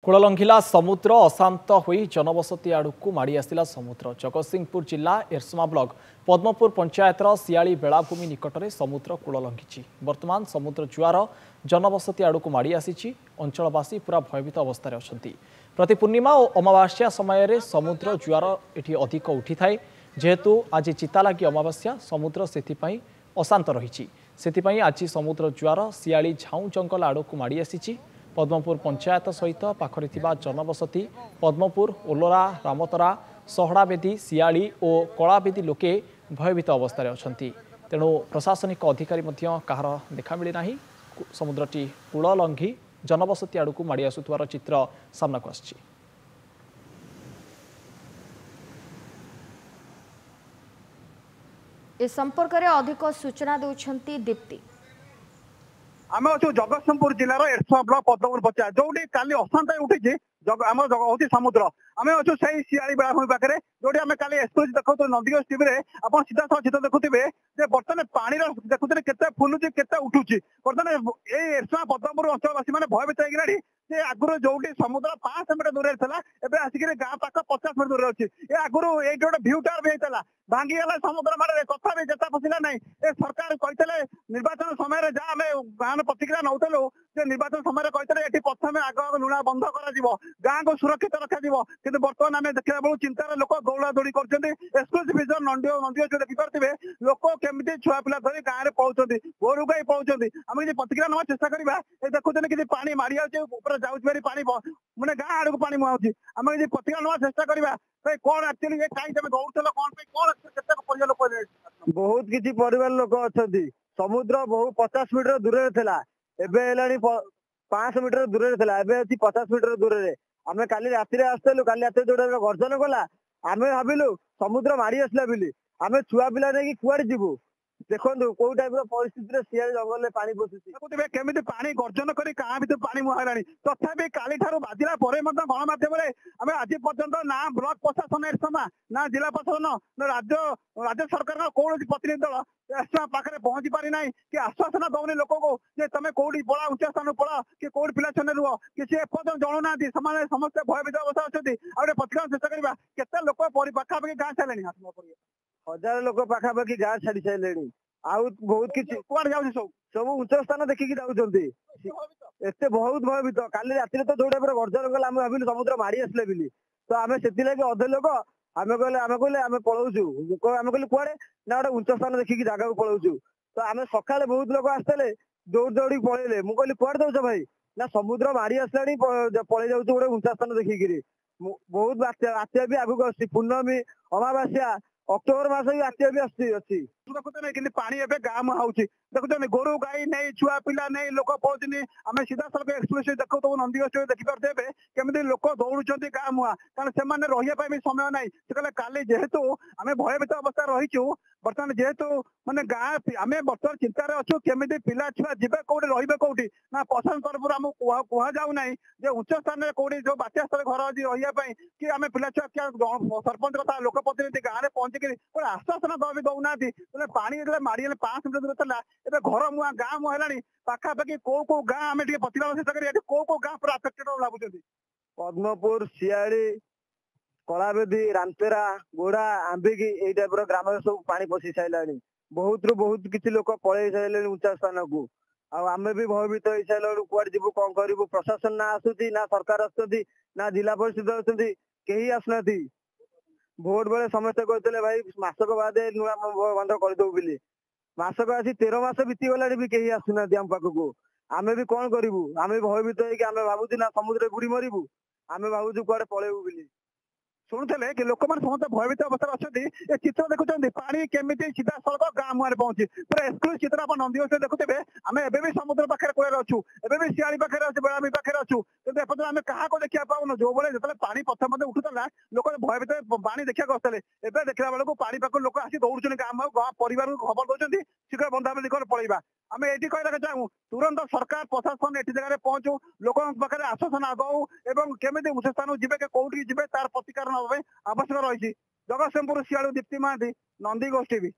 कूललंघिला समुद्र अशांत होई जनबसती आड़क माड़ी आसला समुद्र। जगतसिंहपुर जिला एरसमा ब्लॉक पद्मपुर पंचायतर सियाली बेलाभूमि निकट में समुद्र कूल लंघी। वर्तमान समुद्र जुआर जनबसती आड़क माड़ी आसी। अंचलवासी पूरा भयभीत अवस्था अच्छा। प्रति पूर्णिमा और अमावास्या समय समुद्र जुआर एटी अधिक उठी थाए। जेहेतु आज चिता लगी अमावास्या समुद्र से अशांत रही। आज समुद्र जुआर सियाली झाऊ जंगल आड़क माड़ी आसी। पद्मपुर पंचायत सहित पाखरे थिबा जनबसती पद्मपुर ओलोरा रामतरा सहड़ाबेदी सियाली और कलाबेदी लोके भयभीत अवस्था अच्छा। तेणु प्रशासनिक अधिकारी कहार देखा मिली ना। समुद्रटी कूल लंघी जनबसती आड़क माड़ी आसुथिबार चित्र सामना को आछि। इस संपर्क में अधिक सूचना देउछंती दीप्ति। आम अच्छु जगतसिंहपुर जिलार एरसमा ब्लॉक पद्मपुर पंचायत जो काली अशांत उठी आम हूँ समुद्र। आम अच्छु से सियाली बेलाभूमि पाखे जो आम काली एक्सप्रेस देखो नंदीगंज टीवी में आप सीधा सह चित्र देखुवे बर्तमान पानी देखुते के फुलुची के उठुची। बर्तमान ये एरसमा पद्मपुर अंचलवासी मैंने भयभीत होगी से आगुरी जो समुद्र 500 मीटर दूर था एवं आसिक गाँ पाख 50 मीटर दूर अच्छी। ये आगुरी ये गोटे भ्यू टावर भी होता भांगीगला समुद्र मारे कथा भी चेता पशिला ना। ये सरकार कहते निर्वाचन समय जहाँ आम गाँव प्रतिक्रिया नौलु निर्वाचन समय कहते ये प्रथम आग लुणा बंद कर गाँ को सुरक्षित रखा कि बर्तमान आम देखा बेलू चिंतार लोक दौड़ा दौड़ी कर नंदी देखिपे लोक केमी छुआ पिला धरी गाँव में पहुंच गोरु गाई पहुंच आम कि प्रतिक्रिया ना चेषा करवा देखुते कि पानी मारी जाऊँगी पानी मैंने गाँ आड़ को पानी मुहाऊँगी आम कि प्रतिक्रिया ना चेषा करवा कौन एक्चुअली कहीं तुम दौड़ कौन लोक बहुत किसी परिवार लोक अच्छा समुद्र बहुत 50 मीटर दूर था एवं 500 मीटर दूर था एवं 50 मीटर दूर आम काली राति आसलु काली रात जो गर्जन कला आम भाविलु समुद्र मारी आसला बोली आम छुआ पिला नहीं कुआड़े जीवु देखो कौ टाइप परिस्थिति सियाल जंगल में पानी पशुची केमी पानी गर्जन कर गाँ भर पानी मुहारा तथापि काली ठार बाजिला गणमाध्यम आम आज पर्यंत ना ब्लॉक प्रशासन एरसमा ना जिला प्रशासन ना राज्य सरकार कौन प्रतिनिधि दल एरसमा पाखे पहुंची पारी ना कि आश्वासन दौनी लोक को तुम कौटी पड़ा उच्च स्थान पड़ा कि कौट पिला छे रुह कि एपर्तन जणुना समस्त भयभीत अवस्था अच्छा। आगे प्रतिक्रिया चेषा करवा केते लोक पाखापाखि गाँ छाड़े 1000 लोक पाखापाखि गाँ छाड़ी सारे आउ बहुत किसी कुआड़े जाऊँ सब उच्च स्थान देखिकी जाऊँगी एत बहुत भयभीत काली राति तो जो टाइप गर्जन कला आम भाविलु समुद्र मारी आसले बोली तो आम से अधे लोक आम कहले आम पलाऊचु आम कहले कुआड़े ना गोटे उच्च स्थान देखिकी जगह को पलाऊचु तो आम सकाले बहुत लोक आसते दौड़ दौड़ी पलैले मुझे कहली कुआड़े दौच भाई ना समुद्र मारी आसला पलि जाऊँ गोटे उच्च स्थान देखिकी बहुत बात्या भी आगू आस पूर्णमी अमावास्या अक्टोबर मास भी बात्या भी अच्छी देखुते कि पानी एवं गाँ मुहाऊँगी देखुते गोरु गाई नहीं छुआ पिला नहीं लोक पहुंचनी आम सीधा सड़क एक्सप्रेस देखो तो नंदीगंज देखिपे केमी लोक दौड़ुं गाँ मुहा कारण से रही भी समय ना कहले काली जेहेतु आम भयभीत अवस्था रहीचु बर्तमान जेहेतु माने गाँ आम बर्तमान चिंतार अच्छु केमी पिला छुआ जीवे कौटे रे कौटी ना प्रशासन तरफ आम कह जाऊ ना उच्च स्थान में कौटी जो बात्या स्थल घर अच्छी रही कि आम पिला छुआ क्या सरपंच कथा लोक प्रतिनिधि गाँव में पहुंचिक आश्वासन भी दौना पानी मारी 500 मीटर दूर था ए घर मुआ गाँ मुहारा पाखापाखि कौ गाँ आम प्रतिक्रिया चेषा कर कौ गाँ पूरा अफेक्टेड भावुं पद्मपुर सियाली कलाबेदी रामतेरा गोड़ा आंबिकी यही टाइप ग्राम सब पानी पशि सारा बहुत रु बहुत किसी लोक पलि सारे उच्चा स्थान को आम भी भयभीत हो सारे कुआड़े जीवु कौन करूँ प्रशासन ना आसुची ना सरकार आसुँच ना जिला परिषद आसुँच कहीं आसुना भोट बेले समस्ते कहते भाई मासक बाद नुआ बंध करदे बोली मासक आसी 13 मास बीतीगला भी कहीं आसुना आम पाखक आम भी कौन करूँ आम भी भयभीत होगी भावुँ ना समुद्र बुड़ी मरबू आम भावुँ कुआड़े पलैबू बोली शुणुले कि लोक मैंने समस्त भयभीत अवस्था अच्छा। ये चित्र देखुं पानी केमी सीधा सड़क गाँ मुहां पहुंची पूरा एक्सक्लूसिव चित्र आप नंदीगंज देखुते आम एवं समुद्र पाखे कूल अच्छु एवं सियाली पाखे अच्छे बेलामी पाखे अच्छु कि एपर्तन आम क्या देखा पाऊन जो जो पानी प्रथम उठूला लोक भयभीत पानी देखा आसते एवं देखला बेलू पानी पाख लोक आसी दौड़ गाँ गाँ परिवार को खबर दौरान शीघ्र बंधाबंधी कर पलैया आम ये कहना चाहूँ तुरंत सरकार प्रशासन ये जगह पहुंचू लोक पाखे आश्वासन दऊ एवं केमी उच्च स्थान जी कौटी जी तार प्रतिकार आवश्यक रही। जगतसिंहपुर सियालू दीप्ति महांती नंदीगंज टीवी।